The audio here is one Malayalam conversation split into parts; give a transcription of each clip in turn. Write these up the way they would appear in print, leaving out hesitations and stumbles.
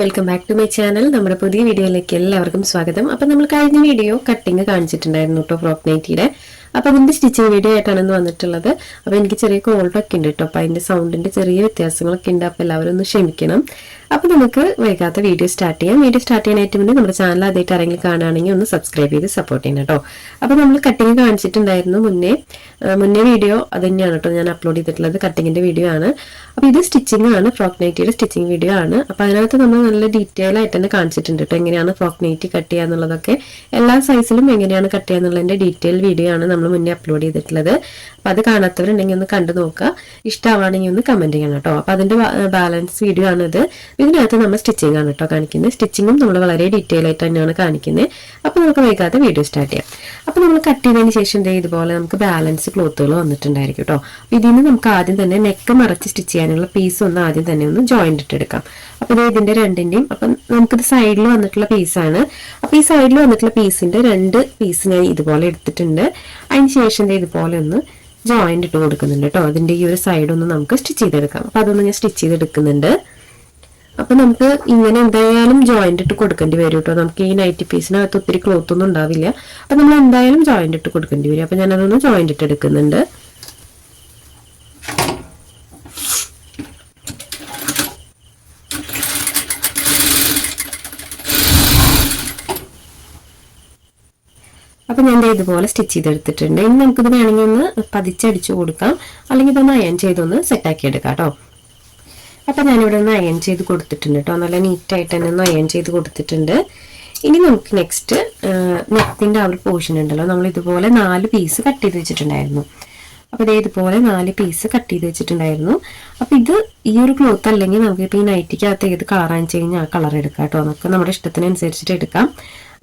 Welcome back to my channel. നമ്മുടെ പുതിയ വീഡിയോയിലേക്ക് എല്ലാവർക്കും സ്വാഗതം. അപ്പം നമ്മൾ കഴിഞ്ഞ വീഡിയോ കട്ടിങ് കാണിച്ചിട്ടുണ്ടായിരുന്നു കേട്ടോ, ഫ്രോക്ക് നൈറ്റിയുടെ. അപ്പോൾ അതിൻ്റെ സ്റ്റിച്ചിങ് വീഡിയോ ആയിട്ടാണ് ഇന്ന് വന്നിട്ടുള്ളത്. അപ്പോൾ എനിക്ക് ചെറിയ കോൾഡൊക്കെ ഉണ്ട് കേട്ടോ, അപ്പോൾ അതിൻ്റെ സൗണ്ടിൻ്റെ ചെറിയ വ്യത്യാസങ്ങളൊക്കെ ഉണ്ട്. അപ്പോൾ എല്ലാവരും ഒന്ന് ക്ഷമിക്കണം. അപ്പോൾ നമുക്ക് വൈകാത്ത വീഡിയോ സ്റ്റാർട്ട് ചെയ്യാം. വീഡിയോ സ്റ്റാർട്ട് ചെയ്യാനായിട്ട് മുന്നേ നമ്മുടെ ചാനൽ ആദ്യമായിട്ട് ആരെങ്കിലും കാണുകയാണെങ്കിൽ ഒന്ന് സബ്സ്ക്രൈബ് ചെയ്ത് സപ്പോർട്ട് ചെയ്യണം കേട്ടോ. അപ്പോൾ നമ്മൾ കട്ടിങ് കാണിച്ചിട്ടുണ്ടായിരുന്നു മുന്നേ വീഡിയോ അത് തന്നെയാണ് കേട്ടോ ഞാൻ അപ്ലോഡ് ചെയ്തിട്ടുള്ളത്. കട്ടിങ്ങിൻ്റെ വീഡിയോ ആണ്. അപ്പോൾ ഇത് സ്റ്റിച്ചിങ് ആണ്, ഫ്രോക്ക് നൈറ്റിയുടെ സ്റ്റിച്ചിങ് വീഡിയോ ആണ്. അപ്പോൾ അതിനകത്ത് നമ്മൾ നല്ല ഡീറ്റെയിൽ ആയിട്ട് തന്നെ കാണിച്ചിട്ടുണ്ട് കേട്ടോ, എങ്ങനെയാണ് ഫ്രോക്ക് നൈറ്റി കട്ട് ചെയ്യുക എന്നുള്ളതൊക്കെ. എല്ലാ സൈസിലും എങ്ങനെയാണ് കട്ട് ചെയ്യുക എന്നുള്ളതിൻ്റെ ഡീറ്റെയിൽ വീഡിയോ ആണ് നമ്മൾ മുന്നേ അപ്ലോഡ് ചെയ്തിട്ടുള്ളത്. അപ്പോൾ അത് കാണാത്തവരുണ്ടെങ്കിൽ ഒന്ന് കണ്ടു നോക്കുക, ഇഷ്ടമാണെങ്കിൽ ഒന്ന് കമൻറ്റ് ചെയ്യണം കേട്ടോ. അപ്പോൾ അതിൻ്റെ ബാലൻസ് വീഡിയോ ആണിത്. ഇതിനകത്ത് നമ്മൾ സ്റ്റിച്ചിങ് ആണ് കേട്ടോ കാണിക്കുന്നത്. സ്റ്റിച്ചിങ്ങും നമ്മൾ വളരെ ഡീറ്റെയിൽ ആയിട്ട് തന്നെയാണ് കാണിക്കുന്നത്. അപ്പോൾ നമുക്ക് വൈകാതെ വീഡിയോ സ്റ്റാർട്ട് ചെയ്യാം. അപ്പോൾ നമ്മൾ കട്ട് ചെയ്തതിന് ശേഷം ഇതുപോലെ നമുക്ക് ബാലൻസ് ക്ലോത്തുകൾ വന്നിട്ടുണ്ടായിരിക്കും കേട്ടോ. അപ്പോൾ ഇതിൽ നിന്ന് നമുക്ക് ആദ്യം തന്നെ നെക്ക് മറച്ച് സ്റ്റിച്ച് ചെയ്യാനുള്ള പീസ് ഒന്ന് ആദ്യം തന്നെ ഒന്ന് ജോയിന്റ് ഇട്ടെടുക്കാം. അപ്പോൾ ഇതിന്റെ രണ്ടിന്റെയും അപ്പം നമുക്കിത് സൈഡിൽ വന്നിട്ടുള്ള പീസാണ്. അപ്പോൾ ഈ സൈഡിൽ വന്നിട്ടുള്ള പീസിന്റെ 2 പീസ് ഞാൻ ഇതുപോലെ എടുത്തിട്ടുണ്ട്. അതിന് ശേഷം ഇതുപോലെ ഒന്ന് ജോയിന്റ് ഇട്ട് കൊടുക്കുന്നുണ്ട് കേട്ടോ. അതിന്റെ ഈ ഒരു സൈഡ് ഒന്ന് നമുക്ക് സ്റ്റിച്ച് ചെയ്തെടുക്കാം. അപ്പോൾ അതൊന്ന് ഞാൻ സ്റ്റിച്ച് ചെയ്തെടുക്കുന്നുണ്ട്. അപ്പൊ നമുക്ക് ഇങ്ങനെ എന്തായാലും ജോയിന്റ് ഇട്ട് കൊടുക്കേണ്ടി വരും കേട്ടോ. നമുക്ക് ഈ നൈറ്റി പീസിനകത്ത് ഒത്തിരി ക്ലോത്ത് ഒന്നും ഉണ്ടാവില്ല. അപ്പൊ നമ്മൾ എന്തായാലും ജോയിന്റ് ഇട്ട് കൊടുക്കേണ്ടി വരും. അപ്പൊ ഞാനതൊന്ന് ജോയിന്റ് ഇട്ട് എടുക്കുന്നുണ്ട്. അപ്പൊ ഞാൻ ഇതുപോലെ സ്റ്റിച്ച് ചെയ്തെടുത്തിട്ടുണ്ട്. ഇനി നമുക്കിത് വേണമെങ്കിൽ ഒന്ന് പതിച്ചടിച്ചു കൊടുക്കാം, അല്ലെങ്കിൽ ഇതൊന്ന് അയൺ ചെയ്തൊന്ന് സെറ്റാക്കി എടുക്കാം കേട്ടോ. അപ്പൊ ഞാനിവിടെ ഒന്ന് അയൺ ചെയ്ത് കൊടുത്തിട്ടുണ്ട് കേട്ടോ. നല്ല നീറ്റായിട്ട് തന്നെ ഒന്ന് അയൺ ചെയ്ത് കൊടുത്തിട്ടുണ്ട്. ഇനി നമുക്ക് നെക്സ്റ്റ് നെക്കിന്റെ ആ ഒരു പോർഷൻ ഉണ്ടല്ലോ, നമ്മൾ ഇതുപോലെ 4 പീസ് കട്ട് ചെയ്ത് വെച്ചിട്ടുണ്ടായിരുന്നു. അപ്പോൾ ഇതുപോലെ 4 പീസ് കട്ട് ചെയ്ത് വെച്ചിട്ടുണ്ടായിരുന്നു. അപ്പൊ ഇത് ഈ ഒരു ക്ലോത്ത് അല്ലെങ്കിൽ നമുക്ക് ഇപ്പൊ ഈ നൈറ്റിക്കകത്ത് ഏത് കളറാണെന്ന് വെച്ച് കഴിഞ്ഞാൽ ആ കളർ എടുക്കാം കേട്ടോ. നമുക്ക് നമ്മുടെ ഇഷ്ടത്തിനനുസരിച്ചിട്ട് എടുക്കാം.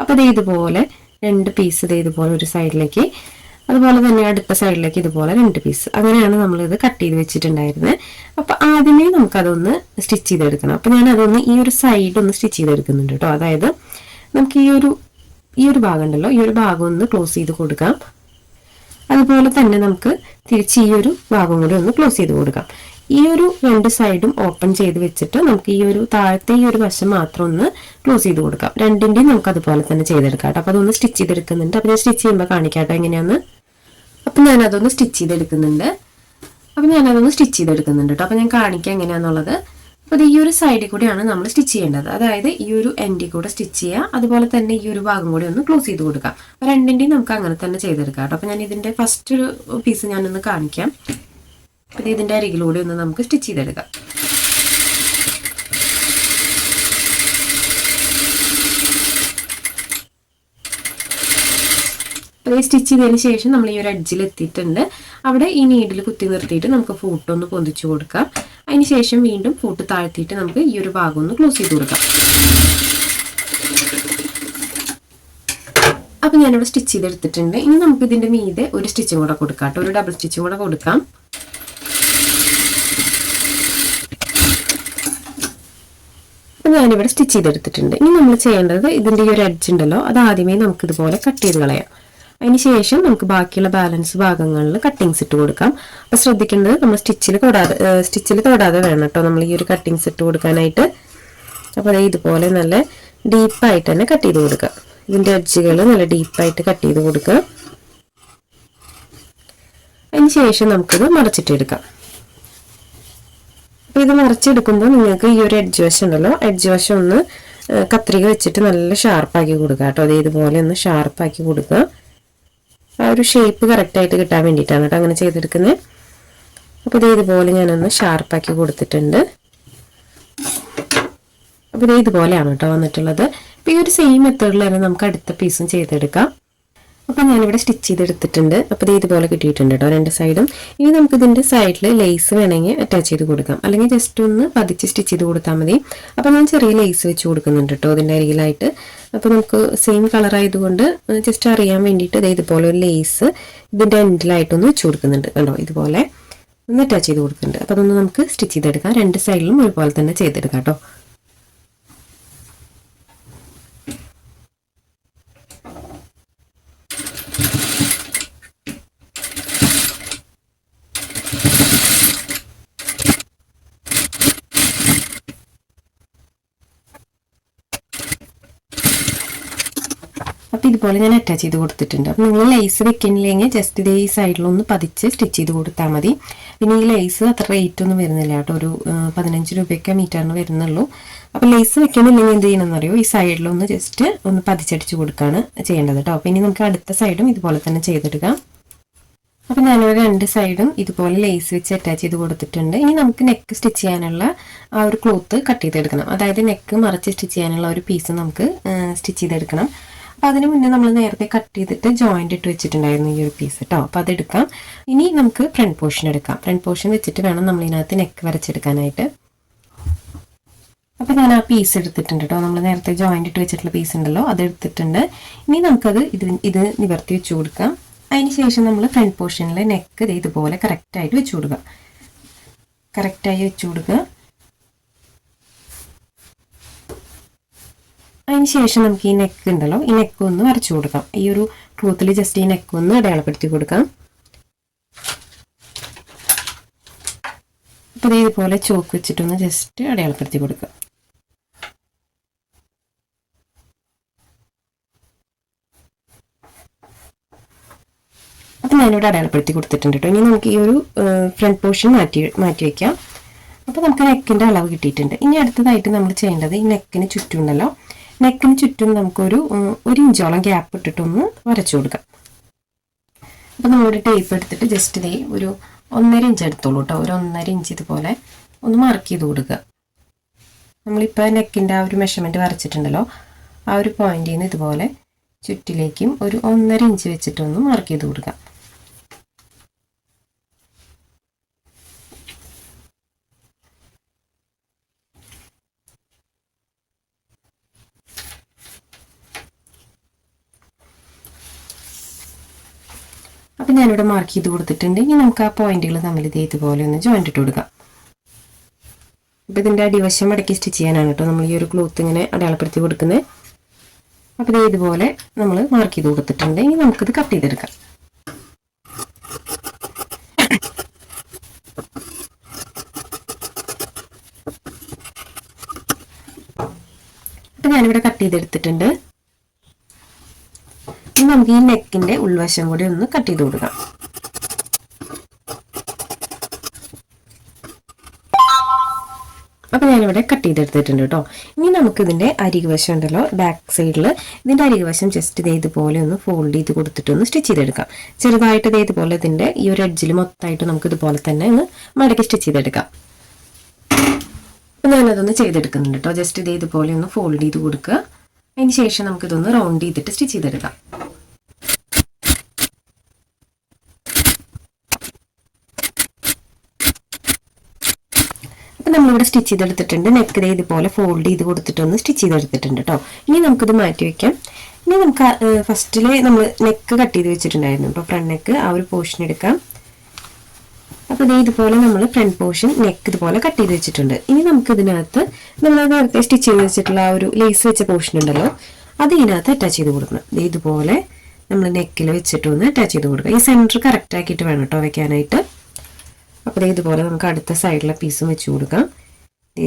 അപ്പൊ ഇതുപോലെ 2 പീസ് ഇതുപോലെ ഒരു സൈഡിലേക്ക്, അതുപോലെ തന്നെ അടുത്ത സൈഡിലേക്ക് ഇതുപോലെ 2 പീസ്, അങ്ങനെയാണ് നമ്മളിത് കട്ട് ചെയ്ത് വെച്ചിട്ടുണ്ടായിരുന്നത്. അപ്പൊ ആദ്യമേ നമുക്കതൊന്ന് സ്റ്റിച്ച് ചെയ്തെടുക്കണം. അപ്പൊ ഞാൻ അതൊന്ന് ഈ ഒരു സൈഡ് ഒന്ന് സ്റ്റിച്ച് ചെയ്തെടുക്കുന്നുണ്ട് കേട്ടോ. അതായത് നമുക്ക് ഈ ഒരു ഭാഗം ഉണ്ടല്ലോ, ഈ ഒരു ഭാഗം ഒന്ന് ക്ലോസ് ചെയ്ത് കൊടുക്കാം. അതുപോലെ തന്നെ നമുക്ക് തിരിച്ച് ഈ ഒരു ഭാഗം കൂടി ഒന്ന് ക്ലോസ് ചെയ്ത് കൊടുക്കാം. ഈ ഒരു 2 സൈഡും ഓപ്പൺ ചെയ്ത് വെച്ചിട്ട് നമുക്ക് ഈ ഒരു താഴത്തെ ഈ ഒരു വശം മാത്രം ഒന്ന് ക്ലോസ് ചെയ്ത് കൊടുക്കാം. രണ്ടിന്റെയും നമുക്ക് അതുപോലെ തന്നെ ചെയ്തെടുക്കാം. അപ്പൊ അതൊന്ന് സ്റ്റിച്ച് ചെയ്തെടുക്കുന്നുണ്ട്. അപ്പൊ ഞാൻ സ്റ്റിച്ച് ചെയ്യുമ്പോൾ കാണിക്കാട്ടോ എങ്ങനെയാന്ന്. അപ്പൊ ഞാനതൊന്ന് സ്റ്റിച്ച് ചെയ്തെടുക്കുന്നുണ്ട് കേട്ടോ. അപ്പൊ ഞാൻ കാണിക്കാം എങ്ങനെയാന്നുള്ളത്. അപ്പൊ ഈ ഒരു സൈഡിൽ കൂടിയാണ് നമ്മൾ സ്റ്റിച്ച് ചെയ്യേണ്ടത്. അതായത് ഈ ഒരു എൻഡിൽ കൂടെ സ്റ്റിച്ച് ചെയ്യുക, അതുപോലെ തന്നെ ഈ ഒരു ഭാഗം കൂടി ഒന്ന് ക്ലോസ് ചെയ്ത് കൊടുക്കാം. അപ്പൊ രണ്ടിന്റെയും നമുക്ക് അങ്ങനെ തന്നെ ചെയ്തെടുക്കാം കേട്ടോ. അപ്പൊ ഞാൻ ഇതിന്റെ ഫസ്റ്റ് ഒരു പീസ് ഞാനൊന്ന് കാണിക്കാം. അപ്പൊ ഇതിന്റെ അരികിലൂടെ ഒന്ന് നമുക്ക് സ്റ്റിച്ച് ചെയ്തെടുക്കാം. അപ്പോൾ ഈ സ്റ്റിച്ച് ചെയ്തതിന് ശേഷം നമ്മൾ ഈ ഒരു എഡ്ജിൽ എത്തിയിട്ടുണ്ട്. അവിടെ ഈ നീഡിൽ കുത്തി നിർത്തിയിട്ട് നമുക്ക് ഫൂട്ട് ഒന്ന് പൊന്തിച്ചു കൊടുക്കാം. അതിന് ശേഷം വീണ്ടും ഫൂട്ട് താഴ്ത്തിയിട്ട് നമുക്ക് ഈ ഒരു ഭാഗം ഒന്ന് ക്ലോസ് ചെയ്ത് കൊടുക്കാം. അപ്പൊ ഞാനിവിടെ സ്റ്റിച്ച് ചെയ്തെടുത്തിട്ടുണ്ട്. ഇനി നമുക്ക് ഇതിന്റെ മീതെ ഒരു സ്റ്റിച്ചും കൂടെ കൊടുക്കാം കേട്ടോ, ഒരു ഡബിൾ സ്റ്റിച്ചും കൂടെ കൊടുക്കാം. ഞാനിവിടെ സ്റ്റിച്ച് ചെയ്തെടുത്തിട്ടുണ്ട്. ഇനി നമ്മൾ ചെയ്യേണ്ടത് ഇതിന്റെ ഈ ഒരു എഡ്ജ് ഉണ്ടല്ലോ, അത് ആദ്യമേ നമുക്ക് ഇതുപോലെ കട്ട് ചെയ്ത് കളയാം. അതിന് ശേഷം നമുക്ക് ബാക്കിയുള്ള ബാലൻസ് ഭാഗങ്ങളിൽ കട്ടിങ്സ് ഇട്ട് കൊടുക്കാം. അപ്പൊ ശ്രദ്ധിക്കേണ്ടത് നമ്മൾ സ്റ്റിച്ചിൽ തൊടാതെ വേണം കേട്ടോ നമ്മൾ ഈ ഒരു കട്ടിങ്സ് ഇട്ട് കൊടുക്കാനായിട്ട്. അപ്പോൾ ഇതുപോലെ നല്ല ഡീപ്പായിട്ട് തന്നെ കട്ട് ചെയ്ത് കൊടുക്കുക. ഇതിന്റെ എഡ്ജുകൾ നല്ല ഡീപ്പായിട്ട് കട്ട് ചെയ്ത് കൊടുക്കുക. അതിന് ശേഷം നമുക്കിത് മറച്ചിട്ടെടുക്കാം. അപ്പൊ ഇത് മറച്ചെടുക്കുമ്പോൾ നിങ്ങൾക്ക് ഈ ഒരു എഡ്ജ് വശം ഉണ്ടല്ലോ, എഡ്ജ് വശം ഒന്ന് കത്രിക വെച്ചിട്ട് നല്ല ഷാർപ്പാക്കി കൊടുക്കുക കേട്ടോ. അത് ഇതുപോലെ ഒന്ന് ഷാർപ്പാക്കി കൊടുക്കുക. ആ ഒരു ഷേപ്പ് കറക്റ്റായിട്ട് കിട്ടാൻ വേണ്ടിയിട്ടാണ് കേട്ടോ അങ്ങനെ ചെയ്തെടുക്കുന്നത്. അപ്പോൾ ഇതുപോലെ ഞാനൊന്ന് ഷാർപ്പാക്കി കൊടുത്തിട്ടുണ്ട്. അപ്പോൾ ഇതുപോലെയാണ് കേട്ടോ വന്നിട്ടുള്ളത്. അപ്പോൾ ഈ ഒരു സെയിം മെത്തേഡിൽ തന്നെ നമുക്ക് അടുത്ത പീസും ചെയ്തെടുക്കാം. അപ്പോൾ ഞാനിവിടെ സ്റ്റിച്ച് ചെയ്തെടുത്തിട്ടുണ്ട്. അപ്പോൾ ഇതുപോലെ കിട്ടിയിട്ടുണ്ട് കേട്ടോ 2 സൈഡും. ഇനി നമുക്ക് ഇതിന്റെ സൈഡിൽ ലേസ് വേണമെങ്കിൽ അറ്റാച്ച് ചെയ്ത് കൊടുക്കാം, അല്ലെങ്കിൽ ജസ്റ്റ് ഒന്ന് പതിച്ച് സ്റ്റിച്ച് ചെയ്ത് കൊടുത്താൽ മതി. അപ്പോൾ ഞാൻ ചെറിയ ലേസ് വെച്ച് കൊടുക്കുന്നുണ്ട് കേട്ടോ ഇതിന്റെ അരികിലായിട്ട്. അപ്പോൾ നമുക്ക് സെയിം കളർ ആയതുകൊണ്ട് ജസ്റ്റ് അറിയാൻ വേണ്ടിയിട്ട് ഇതുപോലെ ഒരു ലേസ് ഇതിന്റെ എൻഡിലായിട്ടൊന്ന് വെച്ച് കൊടുക്കുന്നുണ്ട് കണ്ടോ. ഇതുപോലെ ഒന്ന് അറ്റാച്ച് ചെയ്ത് കൊടുക്കുന്നുണ്ട്. അപ്പോൾ അതൊന്ന് നമുക്ക് സ്റ്റിച്ച് ചെയ്തെടുക്കാം. 2 സൈഡിലും ഒരുപോലെ തന്നെ ചെയ്തെടുക്കാം കേട്ടോ. അപ്പോൾ ഇതുപോലെ ഞാൻ അറ്റാച്ച് ചെയ്ത് കൊടുത്തിട്ടുണ്ട്. അപ്പോൾ നിങ്ങൾ ലേസ് വെക്കണില്ലെങ്കിൽ ജസ്റ്റ് ഇതേ ഈ സൈഡിലൊന്ന് പതിച്ച് സ്റ്റിച്ച് ചെയ്ത് കൊടുത്താൽ മതി. പിന്നെ ഈ ലേസ് അത്ര റേറ്റ് ഒന്നും വരുന്നില്ല കേട്ടോ, ഒരു 15 രൂപയൊക്കെ മീറ്ററിന് വരുന്നുള്ളൂ. അപ്പോൾ ലേസ് വെക്കണില്ലെങ്കിൽ എന്ത് ചെയ്യണമെന്നറിയോ, ഈ സൈഡിലൊന്ന് ജസ്റ്റ് ഒന്ന് പതിച്ചടിച്ച് കൊടുക്കുകയാണ് ചെയ്യേണ്ടത് കേട്ടോ. അപ്പോൾ ഇനി നമുക്ക് അടുത്ത സൈഡും ഇതുപോലെ തന്നെ ചെയ്തെടുക്കാം. അപ്പോൾ ഞാനൊരു 2 സൈഡും ഇതുപോലെ ലേസ് വെച്ച് അറ്റാച്ച് ചെയ്ത് കൊടുത്തിട്ടുണ്ട്. ഇനി നമുക്ക് നെക്ക് സ്റ്റിച്ച് ചെയ്യാനുള്ള ആ ഒരു ക്ലോത്ത് കട്ട് ചെയ്തെടുക്കണം. അതായത് നെക്ക് മറിച്ച് സ്റ്റിച്ച് ചെയ്യാനുള്ള ഒരു പീസ് നമുക്ക് സ്റ്റിച്ച് ചെയ്തെടുക്കണം. അപ്പോൾ അതിന് മുന്നേ നമ്മൾ നേരത്തെ കട്ട് ചെയ്തിട്ട് ജോയിൻ്റ് ഇട്ട് വെച്ചിട്ടുണ്ടായിരുന്നു ഈ ഒരു പീസ് കേട്ടോ. അപ്പോൾ അതെടുക്കാം. ഇനി നമുക്ക് ഫ്രണ്ട് പോർഷൻ എടുക്കാം. ഫ്രണ്ട് പോർഷൻ വെച്ചിട്ട് വേണം നമ്മൾ ഇതിനകത്ത് നെക്ക് വരച്ചെടുക്കാനായിട്ട്. അപ്പോൾ ഞാൻ ആ പീസ് എടുത്തിട്ടുണ്ട് കേട്ടോ, നമ്മൾ നേരത്തെ ജോയിൻ്റ് ഇട്ട് വെച്ചിട്ടുള്ള പീസ് ഉണ്ടല്ലോ, അത് എടുത്തിട്ടുണ്ട്. ഇനി നമുക്കത് ഇത് നിവർത്തി വെച്ച് കൊടുക്കാം. അതിന് ശേഷം നമ്മൾ ഫ്രണ്ട് പോർഷനിൽ നെക്ക് ഇതുപോലെ കറക്റ്റായിട്ട് വെച്ച് കൊടുക്കുക. കറക്റ്റായി വെച്ച് കൊടുക്കുക. അതിന് ശേഷം നമുക്ക് ഈ നെക്ക് ഉണ്ടല്ലോ, ഈ നെക്ക് ഒന്ന് വരച്ചു കൊടുക്കാം. ഈ ഒരു ക്ലോത്തിൽ ജസ്റ്റ് ഈ നെക്ക് ഒന്ന് അടയാളപ്പെടുത്തി കൊടുക്കാം. അപ്പോൾ ഇതുപോലെ ചോക്ക് വെച്ചിട്ടൊന്ന് ജസ്റ്റ് അടയാളപ്പെടുത്തി കൊടുക്കുക. അപ്പോൾ ഞാനിവിടെ അടയാളപ്പെടുത്തി കൊടുത്തിട്ടുണ്ട് കേട്ടോ. ഇനി നമുക്ക് ഈ ഒരു ഫ്രണ്ട് പോർഷൻ മാറ്റി വയ്ക്കാം. അപ്പോൾ നമുക്ക് നെക്കിൻ്റെ അളവ് കിട്ടിയിട്ടുണ്ട്. ഇനി അടുത്തതായിട്ട് നമ്മൾ ചെയ്യേണ്ടത് ഈ നെക്കിന് ചുറ്റും ഉണ്ടല്ലോ, നെക്കിന് ചുറ്റും നമുക്കൊരു 1 ഇഞ്ചോളം ഗ്യാപ്പ് ഇട്ടിട്ടൊന്ന് വരച്ചു കൊടുക്കാം. അപ്പോൾ നമ്മളൊരു ടേപ്പ് എടുത്തിട്ട് ജസ്റ്റ് ഇതേ ഒരു 1.5 ഇഞ്ച് എടുത്തോളൂ കേട്ടോ. ഒരു 1.5 ഇഞ്ച് ഇതുപോലെ ഒന്ന് മാർക്ക് ചെയ്ത് കൊടുക്കുക. നമ്മളിപ്പോൾ നെക്കിൻ്റെ ആ ഒരു മെഷർമെൻറ്റ് വരച്ചിട്ടുണ്ടല്ലോ, ആ ഒരു പോയിന്റിൽ നിന്ന് ഇതുപോലെ ചുറ്റിലേക്കും ഒരു 1.5 ഇഞ്ച് വെച്ചിട്ടൊന്ന് മാർക്ക് ചെയ്ത് കൊടുക്കുക. അപ്പം ഞാനിവിടെ മാർക്ക് ചെയ്ത് കൊടുത്തിട്ടുണ്ട്. ഇനി നമുക്ക് ആ പോയിന്റുകൾ തമ്മിൽ ഇതുപോലെ ഒന്ന് ജോയിൻ്റ് ഇട്ട് കൊടുക്കാം. അപ്പോൾ ഇതിൻ്റെ അടിവശം മടക്കി സ്റ്റിച്ച് ചെയ്യാനാണ് കേട്ടോ നമ്മൾ ഈ ഒരു ക്ലോത്ത് ഇങ്ങനെ അടയാളപ്പെടുത്തി കൊടുക്കുന്നത്. അപ്പോൾ ഇതുപോലെ നമ്മൾ മാർക്ക് ചെയ്ത് കൊടുത്തിട്ടുണ്ട്. ഇനി നമുക്കിത് കട്ട് ചെയ്തെടുക്കാം. അപ്പം ഞാനിവിടെ കട്ട് ചെയ്തെടുത്തിട്ടുണ്ട്. ഇനി നമുക്ക് ഈ നെക്കിൻ്റെ ഉൾവശം കൂടി ഒന്ന് കട്ട് ചെയ്ത് കൊടുക്കാം. അപ്പോൾ ഞാനിവിടെ കട്ട് ചെയ്തെടുത്തിട്ടുണ്ട് കേട്ടോ. ഇനി നമുക്കിതിൻ്റെ അരികുവശം ഉണ്ടല്ലോ, ബാക്ക് സൈഡിൽ ഇതിൻ്റെ അരികുവശം ജസ്റ്റ് ഇതുപോലെ ഒന്ന് ഫോൾഡ് ചെയ്ത് കൊടുത്തിട്ടൊന്ന് സ്റ്റിച്ച് ചെയ്തെടുക്കാം. ചെറുതായിട്ട് ഇതുപോലെ ഇതിൻ്റെ ഈ ഒരു എഡ്ജിൽ മൊത്തമായിട്ട് നമുക്ക് ഇതുപോലെ തന്നെ ഒന്ന് മടക്കി സ്റ്റിച്ച് ചെയ്തെടുക്കാം. അപ്പോൾ ഞാനതൊന്ന് ചെയ്തെടുക്കുന്നുണ്ട് കേട്ടോ. ജസ്റ്റ് ഇതുപോലെ ഒന്ന് ഫോൾഡ് ചെയ്ത് കൊടുക്കുക. അതിന് ശേഷം നമുക്കിതൊന്ന് റൗണ്ട് ചെയ്തിട്ട് സ്റ്റിച്ച് ചെയ്തെടുക്കാം. അപ്പം നമ്മളിവിടെ സ്റ്റിച്ച് ചെയ്തെടുത്തിട്ടുണ്ട്. നെക്ക് ഇതുപോലെ ഫോൾഡ് ചെയ്ത് കൊടുത്തിട്ടൊന്ന് സ്റ്റിച്ച് ചെയ്തെടുത്തിട്ടുണ്ട് കേട്ടോ. ഇനി നമുക്കിത് മാറ്റി വയ്ക്കാം. ഇനി നമുക്ക് ഫസ്റ്റിൽ നമ്മൾ നെക്ക് കട്ട് ചെയ്ത് വെച്ചിട്ടുണ്ടായിരുന്നു കേട്ടോ, ഫ്രണ്ട് നെക്ക്, ആ ഒരു പോർഷൻ എടുക്കാം. അപ്പോൾ ഇതുപോലെ നമ്മൾ ഫ്രണ്ട് പോർഷൻ നെക്ക് ഇതുപോലെ കട്ട് ചെയ്ത് വെച്ചിട്ടുണ്ട്. ഇനി നമുക്ക് ഇതിനകത്ത് നമ്മൾ നേരത്തെ സ്റ്റിച്ച് ചെയ്ത് വെച്ചിട്ടുള്ള ആ ഒരു ലേസ് വെച്ച പോർഷൻ ഉണ്ടല്ലോ, അത് ഇതിനകത്ത് അറ്റാച്ച് ചെയ്ത് കൊടുക്കണം. ഇതുപോലെ നമ്മൾ നെക്കിൽ വെച്ചിട്ടൊന്ന് അറ്റാച്ച് ചെയ്ത് കൊടുക്കുക. ഈ സെൻറ്റർ കറക്റ്റ് ആക്കിയിട്ട് വേണം കേട്ടോ വെക്കാനായിട്ട്. അപ്പോൾ ഇതുപോലെ നമുക്ക് അടുത്ത സൈഡിലെ പീസും വെച്ച് കൊടുക്കാം.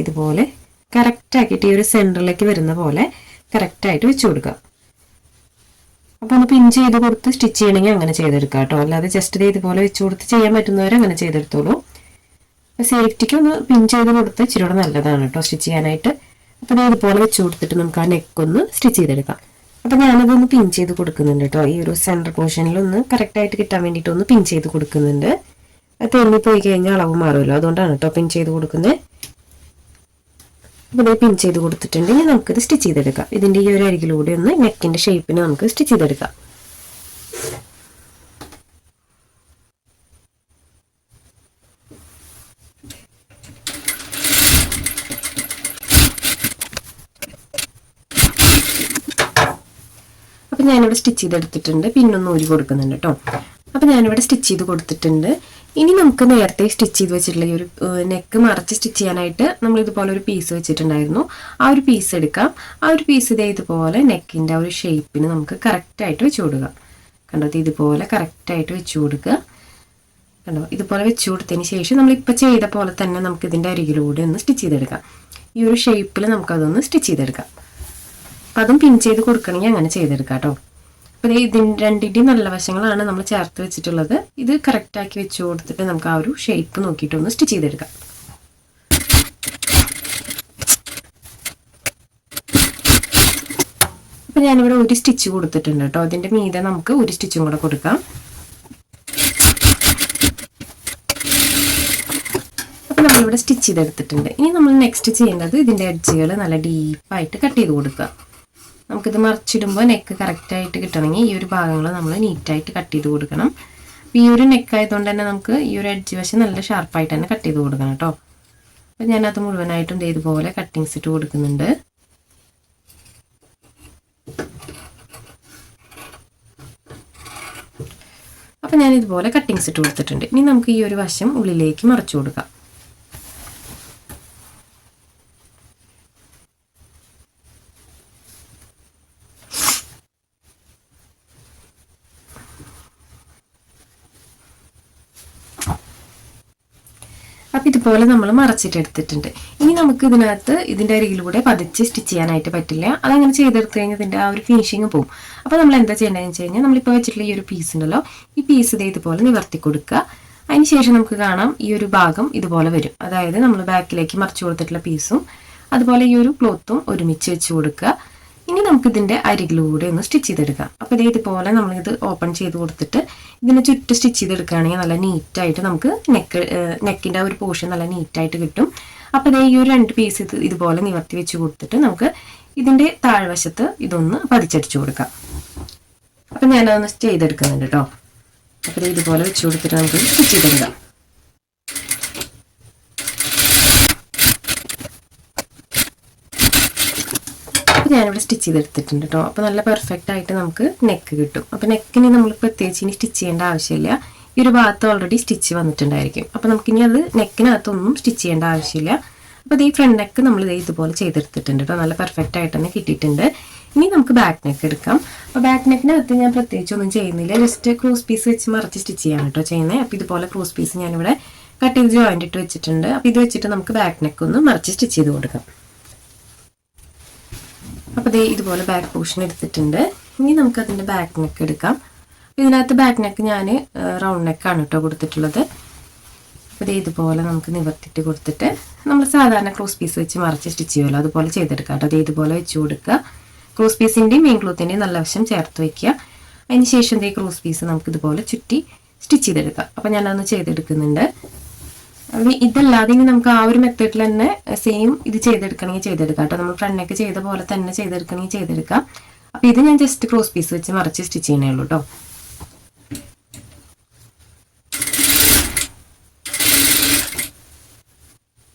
ഇതുപോലെ കറക്റ്റ് ആക്കിയിട്ട് ഈ ഒരു സെൻറ്ററിലേക്ക് വരുന്ന പോലെ കറക്റ്റായിട്ട് വെച്ച് കൊടുക്കാം. അപ്പോൾ ഒന്ന് പിൻ ചെയ്ത് കൊടുത്ത് സ്റ്റിച്ച് ചെയ്യണമെങ്കിൽ അങ്ങനെ ചെയ്തെടുക്കാം കേട്ടോ. അല്ലാതെ ജസ്റ്റ് ഇതുപോലെ വെച്ച് കൊടുത്ത് ചെയ്യാൻ പറ്റുന്നവരെ അങ്ങനെ ചെയ്തെടുത്തോളൂ. അപ്പോൾ സേഫ്റ്റിക്ക് ഒന്ന് പിൻ ചെയ്ത് കൊടുത്ത് ഇച്ചിരി കൂടെ നല്ലതാണ് കേട്ടോ സ്റ്റിച്ച് ചെയ്യാനായിട്ട്. അപ്പോൾ ഇതുപോലെ വെച്ച് കൊടുത്തിട്ട് നമുക്ക് ആ നെക്കൊന്ന് സ്റ്റിച്ച് ചെയ്തെടുക്കാം. അപ്പോൾ ഞാനതൊന്ന് പിൻ ചെയ്ത് കൊടുക്കുന്നുണ്ട് കേട്ടോ. ഈ ഒരു സെൻറ്റർ പോർഷനിലൊന്ന് കറക്റ്റായിട്ട് കിട്ടാൻ വേണ്ടിയിട്ട് ഒന്ന് പിൻ ചെയ്ത് കൊടുക്കുന്നുണ്ട്. അത് തെന്നിപ്പോയി കഴിഞ്ഞാൽ അളവ് മാറുമല്ലോ, അതുകൊണ്ടാണ് കേട്ടോ പിൻ ചെയ്ത് കൊടുക്കുന്നത്. അപ്പോൾ പിൻ ചെയ്ത് കൊടുത്തിട്ടുണ്ട്. ഇനി നമുക്കിത് സ്റ്റിച്ച് ചെയ്തെടുക്കാം. ഇതിൻ്റെ ഈ ഒരു അരികിലൂടെ ഒന്ന് നെക്കിൻ്റെ ഷേപ്പിന് നമുക്ക് സ്റ്റിച്ച് ചെയ്തെടുക്കാം. അപ്പോൾ ഞാനിവിടെ സ്റ്റിച്ച് ചെയ്തെടുത്തിട്ടുണ്ട്. പിന്നൊന്ന് ഊരി കൊടുക്കുന്നുണ്ട് കേട്ടോ. അപ്പോൾ ഞാനിവിടെ സ്റ്റിച്ച് ചെയ്ത് കൊടുത്തിട്ടുണ്ട്. ഇനി നമുക്ക് നേരത്തെ സ്റ്റിച്ച് ചെയ്ത് വെച്ചിട്ടുള്ള ഈ ഒരു നെക്ക് മറച്ച് സ്റ്റിച്ച് ചെയ്യാനായിട്ട് നമ്മൾ ഇതുപോലെ ഒരു പീസ് വെച്ചിട്ടുണ്ടായിരുന്നു. ആ ഒരു പീസ് എടുക്കാം. ആ ഒരു പീസ് ഇതുപോലെ നെക്കിൻ്റെ ആ ഒരു ഷേപ്പിന് നമുക്ക് കറക്റ്റായിട്ട് വെച്ച് കൊടുക്കാം. കണ്ടോ, ഇതുപോലെ കറക്റ്റായിട്ട് വെച്ച് കൊടുക്കുക. കണ്ടോ, ഇതുപോലെ വെച്ച് കൊടുത്തതിന് ശേഷം നമ്മളിപ്പോൾ ചെയ്ത പോലെ തന്നെ നമുക്ക് ഇതിൻ്റെ അരികിലൂടെ ഒന്ന് സ്റ്റിച്ച് ചെയ്തെടുക്കാം. ഈ ഒരു ഷേപ്പിൽ നമുക്കതൊന്ന് സ്റ്റിച്ച് ചെയ്തെടുക്കാം. അതും പിൻ ചെയ്ത് കൊടുക്കണമെങ്കിൽ അങ്ങനെ ചെയ്തെടുക്കാം കേട്ടോ. അപ്പോൾ ഇതിൻ്റെ രണ്ടിൻ്റെയും നല്ല വശങ്ങളാണ് നമ്മൾ ചേർത്ത് വെച്ചിട്ടുള്ളത്. ഇത് കറക്റ്റാക്കി വെച്ച് കൊടുത്തിട്ട് നമുക്ക് ആ ഒരു ഷേപ്പ് നോക്കിയിട്ടൊന്ന് സ്റ്റിച്ച് ചെയ്തെടുക്കാം. അപ്പോൾ ഞാനിവിടെ ഒരു സ്റ്റിച്ച് കൊടുത്തിട്ടുണ്ട് കേട്ടോ. അതിൻ്റെ മീതെ നമുക്ക് ഒരു സ്റ്റിച്ചും കൂടെ കൊടുക്കാം. അപ്പോൾ നമ്മളിവിടെ സ്റ്റിച്ച് ചെയ്തെടുത്തിട്ടുണ്ട്. ഇനി നമ്മൾ നെക്സ്റ്റ് ചെയ്യേണ്ടത് ഇതിൻ്റെ എഡ്ജുകൾ നല്ല ഡീപ്പായിട്ട് കട്ട് ചെയ്ത് കൊടുക്കുക. നമുക്കിത് മറിച്ചിടുമ്പോൾ നെക്ക് കറക്റ്റായിട്ട് കിട്ടണമെങ്കിൽ ഈ ഒരു ഭാഗങ്ങൾ നമ്മൾ നീറ്റായിട്ട് കട്ട് ചെയ്ത് കൊടുക്കണം. അപ്പോൾ ഈ ഒരു നെക്ക് ആയതുകൊണ്ട് തന്നെ നമുക്ക് ഈ ഒരു എഡ്ജ് വശം നല്ല ഷാർപ്പായിട്ട് തന്നെ കട്ട് ചെയ്ത് കൊടുക്കണം കേട്ടോ. അപ്പോൾ ഞാനത് മുഴുവനായിട്ടും ഇതുപോലെ കട്ടിങ്സ് ഇട്ട് കൊടുക്കുന്നുണ്ട്. അപ്പോൾ ഞാൻ ഇതുപോലെ കട്ടിങ്സ് ഇട്ട് കൊടുത്തിട്ടുണ്ട്. ഇനി നമുക്ക് ഈ ഒരു വശം ഉള്ളിലേക്ക് മറിച്ചു കൊടുക്കാം. അപ്പോൾ ഇതുപോലെ നമ്മൾ മറച്ചിട്ടെടുത്തിട്ടുണ്ട്. ഇനി നമുക്ക് ഇതിനകത്ത് ഇതിൻ്റെ അരികിലൂടെ പതിച്ച് സ്റ്റിച്ച് ചെയ്യാനായിട്ട് പറ്റില്ല. അതങ്ങനെ ചെയ്തെടുത്ത് കഴിഞ്ഞാൽ ഇതിൻ്റെ ആ ഒരു ഫിനിഷിങ് പോകും. അപ്പോൾ നമ്മൾ എന്താ ചെയ്യേണ്ടതെന്ന് വെച്ച് കഴിഞ്ഞാൽ നമ്മളിപ്പോൾ വെച്ചിട്ടുള്ള ഈ ഒരു പീസ് ഉണ്ടല്ലോ, ഈ പീസ് ഇതുപോലെ നിവർത്തി കൊടുക്കുക. അതിന് ശേഷം നമുക്ക് കാണാം ഈ ഒരു ഭാഗം ഇതുപോലെ വരും. അതായത് നമ്മൾ ബാക്കിലേക്ക് മറിച്ച് കൊടുത്തിട്ടുള്ള പീസും അതുപോലെ ഈ ഒരു ക്ലോത്തും ഒരുമിച്ച് വെച്ച് കൊടുക്കുക. ഇനി നമുക്ക് ഇതിൻ്റെ അരികിലൂടെ ഒന്ന് സ്റ്റിച്ച് ചെയ്തെടുക്കാം. അപ്പോൾ ഇതുപോലെ നമ്മളിത് ഓപ്പൺ ചെയ്ത് കൊടുത്തിട്ട് ഇതിനെ ചുറ്റും സ്റ്റിച്ച് ചെയ്തെടുക്കുകയാണെങ്കിൽ നല്ല നീറ്റായിട്ട് നമുക്ക് നെക്കിൻ്റെ ആ ഒരു പോർഷൻ നല്ല നീറ്റായിട്ട് കിട്ടും. അപ്പോൾ ഈ ഒരു രണ്ട് പീസ് ഇതുപോലെ നിവർത്തി വെച്ച് കൊടുത്തിട്ട് നമുക്ക് ഇതിൻ്റെ താഴ്വശത്ത് ഇതൊന്ന് പതിച്ചടിച്ചു കൊടുക്കാം. അപ്പം ഞാനതൊന്ന് ചെയ്തെടുക്കുന്നുണ്ട് കേട്ടോ. അപ്പോൾ ഇതുപോലെ വെച്ച് കൊടുത്തിട്ട് നമുക്ക് സ്റ്റിച്ച് ചെയ്തെടുക്കാം. ഞാനിവിടെ സ്റ്റിച്ച് ചെയ്തെടുത്തിട്ടുണ്ട് കേട്ടോ. അപ്പോൾ നല്ല പെർഫെക്റ്റ് ആയിട്ട് നമുക്ക് നെക്ക് കിട്ടും. അപ്പോൾ നെക്കിന് നമ്മൾ പ്രത്യേകിച്ച് ഇനി സ്റ്റിച്ച് ചെയ്യേണ്ട ആവശ്യമില്ല. ഈ ഒരു ഭാഗത്ത് ഓൾറെഡി സ്റ്റിച്ച് വന്നിട്ടുണ്ടായിരിക്കും. അപ്പോൾ നമുക്കിനി അത് നെക്കിനകത്തൊന്നും സ്റ്റിച്ച് ചെയ്യേണ്ട ആവശ്യമില്ല. അപ്പോൾ ഈ ഫ്രണ്ട് നെക്ക് നമ്മൾ ഇതുപോലെ ചെയ്തെടുത്തിട്ടുണ്ട് കേട്ടോ. നല്ല പെർഫെക്റ്റ് ആയിട്ട് തന്നെ കിട്ടിയിട്ടുണ്ട്. ഇനി നമുക്ക് ബാക്ക് നെക്ക് എടുക്കാം. അപ്പോൾ ബാക്ക് നെക്കിനകത്ത് ഞാൻ പ്രത്യേകിച്ച് ഒന്നും ചെയ്യുന്നില്ല. ജസ്റ്റ് ക്രോസ് പീസ് വെച്ച് മറിച്ച് സ്റ്റിച്ച് ചെയ്യാണ് കേട്ടോ ചെയ്യുന്നത്. അപ്പോൾ ഇതുപോലെ ക്രോസ് പീസ് ഞാനിവിടെ കട്ട് ചെയ്ത് ജോയിൻ്റ് ഇട്ട് വെച്ചിട്ടുണ്ട്. അപ്പോൾ ഇത് വെച്ചിട്ട് നമുക്ക് ബാക്ക് നെക്ക് ഒന്ന് മറിച്ച് സ്റ്റിച്ച് ചെയ്ത് കൊടുക്കാം. അപ്പോൾ ഇതുപോലെ ബാക്ക് പോർഷൻ എടുത്തിട്ടുണ്ട്. ഇനി നമുക്ക് അതിൻ്റെ ബാക്ക് നെക്ക് എടുക്കാം. ഇതിനകത്ത് ബാക്ക് നെക്ക് ഞാൻ റൗണ്ട് നെക്കാണ് കേട്ടോ കൊടുത്തിട്ടുള്ളത്. അപ്പോൾ ഇതുപോലെ നമുക്ക് നിവർത്തിട്ട് കൊടുത്തിട്ട് നമ്മൾ സാധാരണ ക്രോസ് പീസ് വെച്ച് മറിച്ച് സ്റ്റിച്ച് ചെയ്യുമല്ലോ, അതുപോലെ ചെയ്തെടുക്കാം കേട്ടോ. ഇതുപോലെ വെച്ച് കൊടുക്കുക. ക്രോസ് പീസിൻ്റെയും മെയിൻ ക്ലോത്തിൻ്റെയും നല്ല വശം ചേർത്ത് വയ്ക്കുക. അതിന് ശേഷം ക്രോസ് പീസ് നമുക്ക് ഇതുപോലെ ചുറ്റി സ്റ്റിച്ച് ചെയ്തെടുക്കാം. അപ്പോൾ ഞാനതൊന്ന് ചെയ്തെടുക്കുന്നുണ്ട്. അപ്പോൾ ഇതല്ലാതെ ഇനി നമുക്ക് ആ ഒരു മെത്തേഡിൽ തന്നെ സെയിം ഇത് ചെയ്തെടുക്കണമെങ്കിൽ ചെയ്തെടുക്കാം കേട്ടോ. നമ്മൾ ഫ്രണ്ടൊക്കെ ചെയ്ത പോലെ തന്നെ ചെയ്തെടുക്കണമെങ്കിൽ ചെയ്തെടുക്കാം. അപ്പോൾ ഇത് ഞാൻ ജസ്റ്റ് ക്രോസ് പീസ് വെച്ച് മറിച്ച് സ്റ്റിച്ച് ചെയ്യണേ ഉള്ളൂ കേട്ടോ.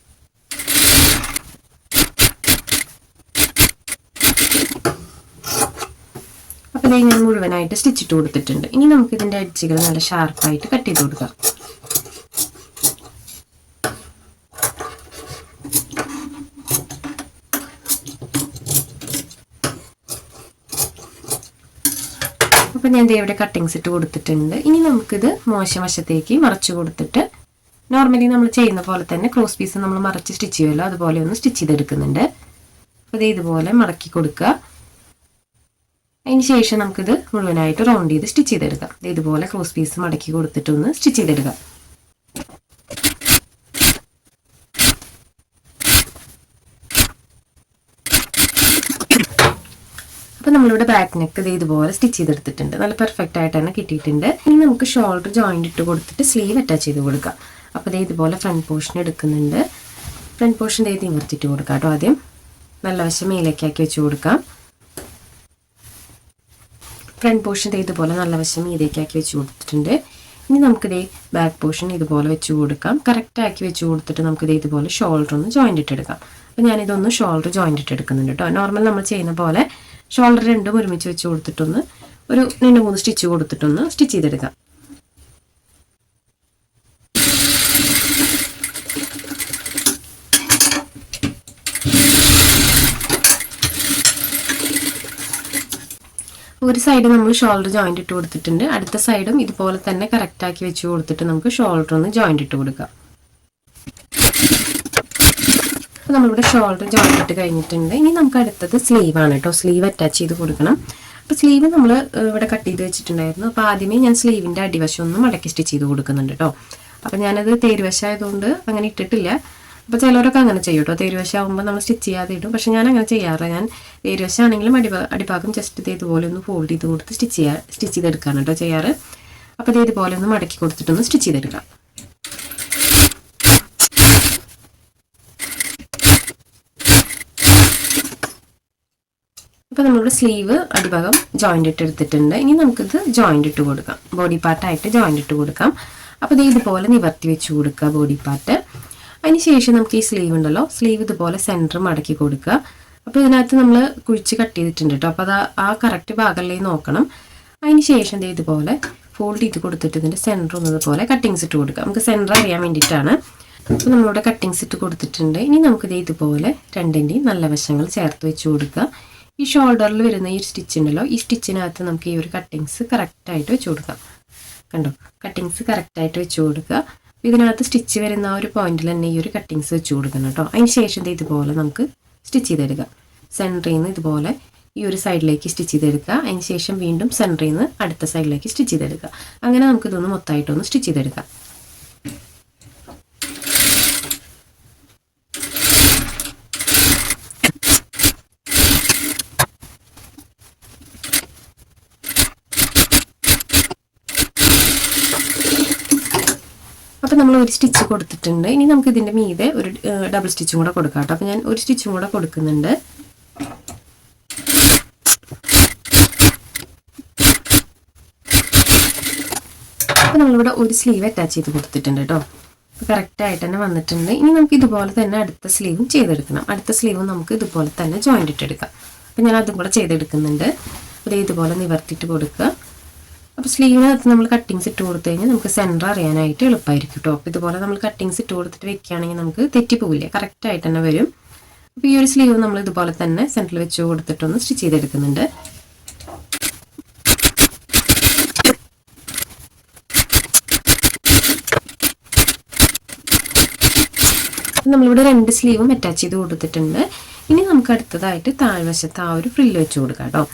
അപ്പോൾ ഞാൻ മുഴുവനായിട്ട് സ്റ്റിച്ച് ഇട്ട് കൊടുത്തിട്ടുണ്ട്. ഇനി നമുക്ക് ഇതിൻ്റെ എഡ്ജുകൾ നല്ല ഷാർപ്പായിട്ട് കട്ട് ചെയ്ത് കൊടുക്കാം. അപ്പോൾ ഞാൻ ഇവിടെ കട്ടിങ്സ് ഇട്ട് കൊടുത്തിട്ടുണ്ട്. ഇനി നമുക്കിത് മോശം വശത്തേക്ക് മറച്ചു കൊടുത്തിട്ട് നോർമലി നമ്മൾ ചെയ്യുന്ന പോലെ തന്നെ ക്രോസ് പീസ് നമ്മൾ മറച്ച് സ്റ്റിച്ച് ചെയ്യുമല്ലോ, അതുപോലെ ഒന്ന് സ്റ്റിച്ച് ചെയ്തെടുക്കുന്നുണ്ട്. അപ്പോൾ ഇതുപോലെ മടക്കി കൊടുക്കുക. അതിന് ശേഷം നമുക്കിത് മുഴുവനായിട്ട് റൗണ്ട് ചെയ്ത് സ്റ്റിച്ച് ചെയ്തെടുക്കാം. ഇതുപോലെ ക്രോസ് പീസ് മടക്കി കൊടുത്തിട്ടൊന്ന് സ്റ്റിച്ച് ചെയ്തെടുക്കാം. അപ്പോൾ നമ്മളിവിടെ ബാക്ക് നെക്ക് ഇതുപോലെ സ്റ്റിച്ച് ചെയ്തെടുത്തിട്ടുണ്ട്. നല്ല പെർഫെക്റ്റ് ആയിട്ട് തന്നെ കിട്ടിയിട്ടുണ്ട്. ഇനി നമുക്ക് ഷോൾഡർ ജോയിൻ്റ് ഇട്ട് കൊടുത്തിട്ട് സ്ലീവ് അറ്റാച്ച് ചെയ്ത് കൊടുക്കാം. അപ്പോൾ ഇതുപോലെ ഫ്രണ്ട് പോർഷൻ എടുക്കുന്നുണ്ട്. ഫ്രണ്ട് പോർഷൻ നിവർത്തിയിട്ട് കൊടുക്കാം കേട്ടോ. ആദ്യം നല്ല വശം മേലേക്കാക്കി വെച്ച് കൊടുക്കാം. ഫ്രണ്ട് പോർഷൻ ഇതുപോലെ നല്ല വശം മീതേക്കാക്കി വെച്ച് കൊടുത്തിട്ടുണ്ട്. ഇനി നമുക്കിത് ബാക്ക് പോർഷൻ ഇതുപോലെ വെച്ച് കൊടുക്കാം. കറക്റ്റാക്കി വെച്ച് കൊടുത്തിട്ട് നമുക്കിത് ഇതുപോലെ ഷോൾഡർ ഒന്ന് ജോയിൻ്റ് ഇട്ടെടുക്കാം. അപ്പോൾ ഞാനിതൊന്ന് ഷോൾഡർ ജോയിൻ്റ് ഇട്ടെടുക്കുന്നുണ്ട് കേട്ടോ. നോർമൽ നമ്മൾ ചെയ്യുന്ന പോലെ ഷോൾഡർ രണ്ടും ഒരുമിച്ച് വെച്ച് കൊടുത്തിട്ടൊന്ന് ഒരു 2-3 സ്റ്റിച്ച് കൊടുത്തിട്ടൊന്ന് സ്റ്റിച്ച് ചെയ്തെടുക്കാം. ഒരു സൈഡ് നമ്മൾ ഷോൾഡർ ജോയിൻ്റ് ഇട്ട് കൊടുത്തിട്ടുണ്ട്. അടുത്ത സൈഡും ഇതുപോലെ തന്നെ കറക്റ്റാക്കി വെച്ച് കൊടുത്തിട്ട് നമുക്ക് ഷോൾഡർ ഒന്ന് ജോയിൻ്റ് ഇട്ട് കൊടുക്കാം. അപ്പോൾ നമ്മളിവിടെ ഷോൾഡർ ജോയിൻ്റ് ഇട്ട് കഴിഞ്ഞിട്ടുണ്ട്. ഇനി നമുക്ക് അടുത്തത് സ്ലീവാണ് കേട്ടോ. സ്ലീവ് അറ്റാച്ച് ചെയ്ത് കൊടുക്കണം. അപ്പോൾ സ്ലീവ് നമ്മൾ ഇവിടെ കട്ട് ചെയ്ത് വെച്ചിട്ടുണ്ടായിരുന്നു. അപ്പോൾ ആദ്യമേ ഞാൻ സ്ലീവിൻ്റെ അടിവശം ഒന്ന് മടക്കി സ്റ്റിച്ച് ചെയ്ത് കൊടുക്കുന്നുണ്ട് കേട്ടോ. അപ്പോൾ ഞാനത് തേരുവശമായതുകൊണ്ട് അങ്ങനെ ഇട്ടിട്ടില്ല. അപ്പോൾ ചിലരൊക്കെ അങ്ങനെ ചെയ്യും കേട്ടോ, തേരുവശമാകുമ്പോൾ നമ്മൾ സ്റ്റിച്ച് ചെയ്യാതെ ഇടും. പക്ഷേ ഞാൻ അങ്ങനെ ചെയ്യാറില്ല. ഞാൻ തേരുവശമാണെങ്കിലും അടിഭാഗം ജസ്റ്റ് ഇതുപോലെ ഒന്ന് ഫോൾഡ് ചെയ്ത് കൊടുത്ത് സ്റ്റിച്ച് ചെയ്തെടുക്കാണ് കേട്ടോ ചെയ്യാറ്. അപ്പോൾ ഇതുപോലെ ഒന്ന് മടക്കി കൊടുത്തിട്ടൊന്ന് സ്റ്റിച്ച് ചെയ്തെടുക്കാം. അപ്പോൾ നമ്മളുടെ സ്ലീവ് അടിഭാഗം ജോയിൻ്റ് ഇട്ട് എടുത്തിട്ടുണ്ട്. ഇനി നമുക്കിത് ജോയിൻ്റ് ഇട്ട് കൊടുക്കാം, ബോഡി പാർട്ടായിട്ട് ജോയിൻ്റ് ഇട്ട് കൊടുക്കാം. അപ്പോൾ ഇതുപോലെ നിവർത്തി വെച്ച് കൊടുക്കുക ബോഡി പാർട്ട്. അതിന് ശേഷം നമുക്ക് ഈ സ്ലീവ് ഉണ്ടല്ലോ, സ്ലീവ് ഇതുപോലെ സെൻറ്റർ മടക്കി കൊടുക്കുക. അപ്പോൾ ഇതിനകത്ത് നമ്മൾ കുഴിച്ച് കട്ട് ചെയ്തിട്ടുണ്ട് കേട്ടോ. അപ്പോൾ അത് ആ കറക്റ്റ് ഭാഗമല്ലേ നോക്കണം. അതിന് ശേഷം ഇതുപോലെ ഫോൾഡ് ചെയ്ത് കൊടുത്തിട്ട് ഇതിൻ്റെ സെൻറ്റർ ഒന്നതുപോലെ കട്ടിങ്സ് ഇട്ട് കൊടുക്കുക. നമുക്ക് സെൻറ്റർ അറിയാൻ വേണ്ടിയിട്ടാണ്. അപ്പോൾ നമ്മളിവിടെ കട്ടിങ്സ് ഇട്ട് കൊടുത്തിട്ടുണ്ട്. ഇനി നമുക്കിത് ഇതുപോലെ രണ്ടിൻ്റെയും നല്ല വശങ്ങൾ ചേർത്ത് വെച്ച് കൊടുക്കുക. ഈ ഷോൾഡറിൽ വരുന്ന ഈ സ്റ്റിച്ച് ഉണ്ടല്ലോ, ഈ സ്റ്റിച്ചിനകത്ത് നമുക്ക് ഈ ഒരു കട്ടിങ്സ് കറക്റ്റായിട്ട് വെച്ച് കൊടുക്കാം. കണ്ടോ, കട്ടിങ്സ് കറക്റ്റായിട്ട് വെച്ച് കൊടുക്കുക. ഇതിനകത്ത് സ്റ്റിച്ച് വരുന്ന ആ ഒരു പോയിന്റിൽ തന്നെ ഈ ഒരു കട്ടിങ്സ് വെച്ച് കൊടുക്കണം കേട്ടോ. അതിന് ശേഷം ഇതുപോലെ നമുക്ക് സ്റ്റിച്ച് ചെയ്തെടുക്കാം. സെൻറ്ററിൽ നിന്ന് ഇതുപോലെ ഈ ഒരു സൈഡിലേക്ക് സ്റ്റിച്ച് ചെയ്തെടുക്കുക. അതിന് ശേഷം വീണ്ടും സെൻറ്ററിൽ നിന്ന് അടുത്ത സൈഡിലേക്ക് സ്റ്റിച്ച് ചെയ്തെടുക്കുക. അങ്ങനെ നമുക്കിതൊന്ന് മൊത്തമായിട്ടൊന്ന് സ്റ്റിച്ച് ചെയ്തെടുക്കാം. അപ്പോൾ നമ്മൾ ഒരു സ്റ്റിച്ച് കൊടുത്തിട്ടുണ്ട്. ഇനി നമുക്ക് ഇതിൻ്റെ മീതെ ഒരു ഡബിൾ സ്റ്റിച്ചും കൂടെ കൊടുക്കാം കേട്ടോ. അപ്പോൾ ഞാൻ ഒരു സ്റ്റിച്ചും കൂടെ കൊടുക്കുന്നുണ്ട്. അപ്പോൾ നമ്മളിവിടെ ഒരു സ്ലീവ് അറ്റാച്ച് ചെയ്ത് കൊടുത്തിട്ടുണ്ട് കേട്ടോ. അപ്പോൾ കറക്റ്റായിട്ട് തന്നെ വന്നിട്ടുണ്ട്. ഇനി നമുക്ക് ഇതുപോലെ തന്നെ അടുത്ത സ്ലീവും ചെയ്തെടുക്കണം. അടുത്ത സ്ലീവും നമുക്ക് ഇതുപോലെ തന്നെ ജോയിൻ്റ് ഇട്ടെടുക്കാം. അപ്പോൾ ഞാൻ അതും കൂടെ ചെയ്തെടുക്കുന്നുണ്ട്. അപ്പോൾ ഇതുപോലെ നിവർത്തിയിട്ട് കൊടുക്കുക. അപ്പോൾ സ്ലീവിനകത്ത് നമ്മൾ കട്ടിങ്സ് ഇട്ട് കൊടുത്തു കഴിഞ്ഞാൽ നമുക്ക് സെൻറ്റർ അറിയാനായിട്ട് എളുപ്പമായിരിക്കും കേട്ടോ. അപ്പോൾ ഇതുപോലെ നമ്മൾ കട്ടിങ്സ് ഇട്ട് കൊടുത്തിട്ട് വെക്കുകയാണെങ്കിൽ നമുക്ക് തെറ്റിപ്പോവില്ല, കറക്റ്റായിട്ട് തന്നെ വരും. അപ്പോൾ ഈ ഒരു സ്ലീവ് നമ്മൾ ഇതുപോലെ തന്നെ സെൻറ്ററിൽ വെച്ച് കൊടുത്തിട്ടൊന്ന് സ്റ്റിച്ച് ചെയ്തെടുക്കുന്നുണ്ട്. നമ്മളിവിടെ രണ്ട് സ്ലീവും അറ്റാച്ച് ചെയ്ത് കൊടുത്തിട്ടുണ്ട്. ഇനി നമുക്ക് അടുത്തതായിട്ട് താഴ്വശത്ത് ആ ഒരു ഫ്രില്ല് വെച്ച് കൊടുക്കാം കേട്ടോ.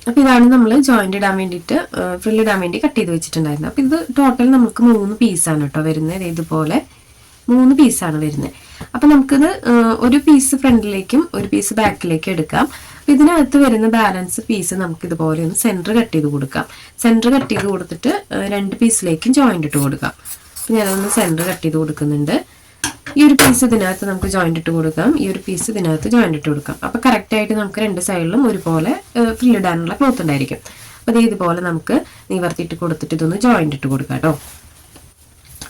അപ്പോൾ ഇതാണ് നമ്മൾ ജോയിൻ്റ് ഇടാൻ വേണ്ടിയിട്ട് ഫ്രില്ല് ഇടാൻ വേണ്ടി കട്ട് ചെയ്ത് വെച്ചിട്ടുണ്ടായിരുന്നത്. അപ്പോൾ ഇത് ടോട്ടൽ നമുക്ക് 3 പീസാണ് കേട്ടോ വരുന്നത്. ഇതുപോലെ 3 പീസാണ് വരുന്നത്. അപ്പോൾ നമുക്കിത് ഒരു പീസ് ഫ്രണ്ടിലേക്കും ഒരു പീസ് ബാക്കിലേക്കും എടുക്കാം. അപ്പോൾ ഇതിനകത്ത് വരുന്ന ബാലൻസ് പീസ് നമുക്ക് ഇതുപോലെ ഒന്ന് സെൻറ്റർ കട്ട് ചെയ്ത് കൊടുക്കാം. സെൻറ്റർ കട്ട് ചെയ്ത് കൊടുത്തിട്ട് 2 പീസിലേക്കും ജോയിൻ്റ് ഇട്ട് കൊടുക്കാം. അപ്പോൾ ഞാനതൊന്ന് സെൻറ്റർ കട്ട് ചെയ്ത് കൊടുക്കുന്നുണ്ട്. ഈ ഒരു പീസ് ഇതിനകത്ത് നമുക്ക് ജോയിൻ്റ് ഇട്ട് കൊടുക്കാം, ഈ ഒരു പീസ് ഇതിനകത്ത് ജോയിൻ്റ് ഇട്ട് കൊടുക്കാം. അപ്പോൾ കറക്റ്റായിട്ട് നമുക്ക് 2 സൈഡിലും ഒരുപോലെ ഫ്രില്ലിടാനുള്ള ക്ലോത്ത് ഉണ്ടായിരിക്കും. അപ്പോൾ ഇതുപോലെ നമുക്ക് നിവർത്തിയിട്ട് കൊടുത്തിട്ട് ഇതൊന്ന് ജോയിൻ്റ് ഇട്ട് കൊടുക്കാം കേട്ടോ.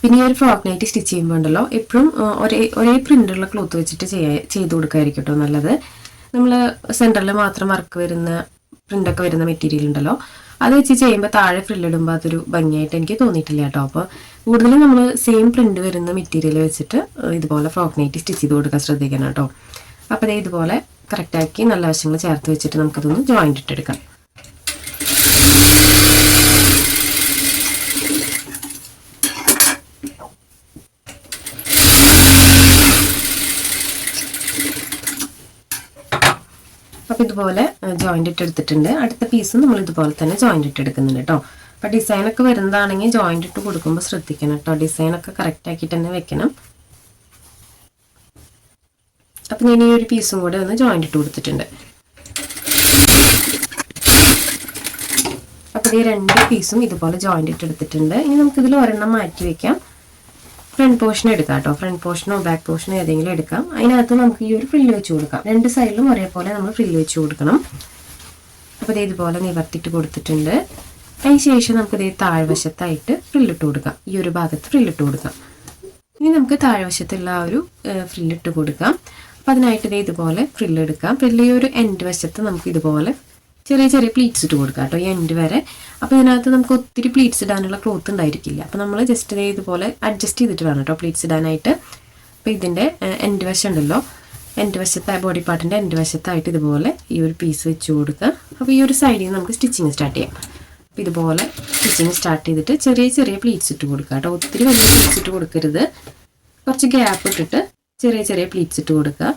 പിന്നെ ഈ ഒരു ഫ്രോക്ക് നൈറ്റ് സ്റ്റിച്ച് ചെയ്യുമ്പോൾ ഉണ്ടല്ലോ എപ്പോഴും ഒരേ പ്രിൻ്റുള്ള ക്ലോത്ത് വെച്ചിട്ട് ചെയ്ത് കൊടുക്കായിരിക്കും കേട്ടോ നല്ലത്. നമ്മൾ സെൻറ്ററിൽ മാത്രം വർക്ക് വരുന്ന പ്രിൻ്റൊക്കെ വരുന്ന മെറ്റീരിയൽ ഉണ്ടല്ലോ, അത് വെച്ച് ചെയ്യുമ്പോൾ താഴെ ഫ്രില്ലിടുമ്പോൾ അതൊരു ഭംഗിയായിട്ട് എനിക്ക് തോന്നിയിട്ടില്ല കേട്ടോ. അപ്പോൾ കൂടുതലും നമ്മൾ സെയിം പ്രിൻ്റ് വരുന്ന മെറ്റീരിയൽ വെച്ചിട്ട് ഇതുപോലെ ഫ്രോക്ക് നൈറ്റ് സ്റ്റിച്ച് ചെയ്ത് കൊടുക്കാൻ ശ്രദ്ധിക്കണം കേട്ടോ. അപ്പോൾ ഇതുപോലെ കറക്റ്റാക്കി നല്ല വശങ്ങൾ ചേർത്ത് വെച്ചിട്ട് നമുക്കതൊന്ന് ജോയിൻ്റ് ഇട്ടെടുക്കാം. അപ്പോൾ ഇതുപോലെ ജോയിൻ്റ് ഇട്ടെടുത്തിട്ടുണ്ട്. അടുത്ത പീസും നമ്മൾ ഇതുപോലെ തന്നെ ജോയിൻ്റ് ഇട്ടെടുക്കുന്നുണ്ട് കേട്ടോ. അപ്പോൾ ഡിസൈനൊക്കെ വരുന്നതാണെങ്കിൽ ജോയിൻ്റ് ഇട്ട് കൊടുക്കുമ്പോൾ ശ്രദ്ധിക്കണം കേട്ടോ. ഡിസൈനൊക്കെ കറക്റ്റ് ആക്കിയിട്ട് തന്നെ വെക്കണം. അപ്പം ഞാൻ ഈ ഒരു പീസും കൂടെ ഒന്ന് ജോയിൻ്റ് ഇട്ട് കൊടുത്തിട്ടുണ്ട്. അപ്പോൾ ഈ 2 പീസും ഇതുപോലെ ജോയിൻ്റ് ഇട്ടെടുത്തിട്ടുണ്ട്. ഇനി നമുക്കിതിൽ ഒരെണ്ണം മാറ്റി വെക്കാം. ഫ്രണ്ട് പോർഷൻ എടുക്കാം കേട്ടോ. ഫ്രണ്ട് പോർഷനോ ബാക്ക് പോർഷനോ ഏതെങ്കിലും എടുക്കാം. അതിനകത്ത് നമുക്ക് ഈ ഒരു ഫ്രില്ല് വെച്ച് കൊടുക്കാം. 2 സൈഡിലും ഒരേപോലെ നമ്മൾ ഫ്രില്ല് വെച്ച് കൊടുക്കണം. അപ്പോൾ ഇതുപോലെ നിവർത്തിയിട്ട് കൊടുത്തിട്ടുണ്ട്. അതിന് ശേഷം നമുക്ക് താഴ്വശത്തായിട്ട് ഫ്രില്ലിട്ട് കൊടുക്കാം. ഈ ഒരു ഭാഗത്ത് ഫ്രില്ലിട്ട് കൊടുക്കാം. ഇനി നമുക്ക് താഴ്വശത്തുള്ള ആ ഒരു ഫ്രില്ലിട്ട് കൊടുക്കാം. അപ്പോൾ അതിനായിട്ട് ഇതുപോലെ ഫ്രില്ല് എടുക്കാം. ഫ്രില്ല് ഈ ഒരു എൻഡ് വശത്ത് നമുക്ക് ഇതുപോലെ ചെറിയ ചെറിയ പ്ലീറ്റ്സ് ഇട്ട് കൊടുക്കാം കേട്ടോ, ഈ എൻഡ് വരെ. അപ്പോൾ ഇതിനകത്ത് നമുക്ക് ഒത്തിരി പ്ലീറ്റ്സ് ഇടാനുള്ള ക്ലോത്ത് ഉണ്ടായിരിക്കില്ല. അപ്പോൾ നമ്മൾ ജസ്റ്റ് ഇതുപോലെ അഡ്ജസ്റ്റ് ചെയ്തിട്ട് വേണം കേട്ടോ പ്ലീറ്റ്സ് ഇടാനായിട്ട്. അപ്പോൾ ഇതിൻ്റെ എൻഡ് വശം ഉണ്ടല്ലോ, എൻഡ് വശത്തായി ബോഡി പാർട്ടിൻ്റെ എൻഡ് വശത്തായിട്ട് ഇതുപോലെ ഈ ഒരു പീസ് വെച്ച് കൊടുക്കുക. അപ്പോൾ ഈ ഒരു സൈഡിൽ നിന്ന് നമുക്ക് സ്റ്റിച്ചിങ് സ്റ്റാർട്ട് ചെയ്യാം. അപ്പോൾ ഇതുപോലെ സ്റ്റിച്ചിങ് സ്റ്റാർട്ട് ചെയ്തിട്ട് ചെറിയ ചെറിയ പ്ലീറ്റ്സ് ഇട്ട് കൊടുക്കുക കേട്ടോ. ഒത്തിരി വലിയ പ്ലീറ്റ്സ് ഇട്ട് കൊടുക്കരുത്, കുറച്ച് ഗ്യാപ്പ് ഇട്ടിട്ട് ചെറിയ ചെറിയ പ്ലീറ്റ്സ് ഇട്ട് കൊടുക്കുക.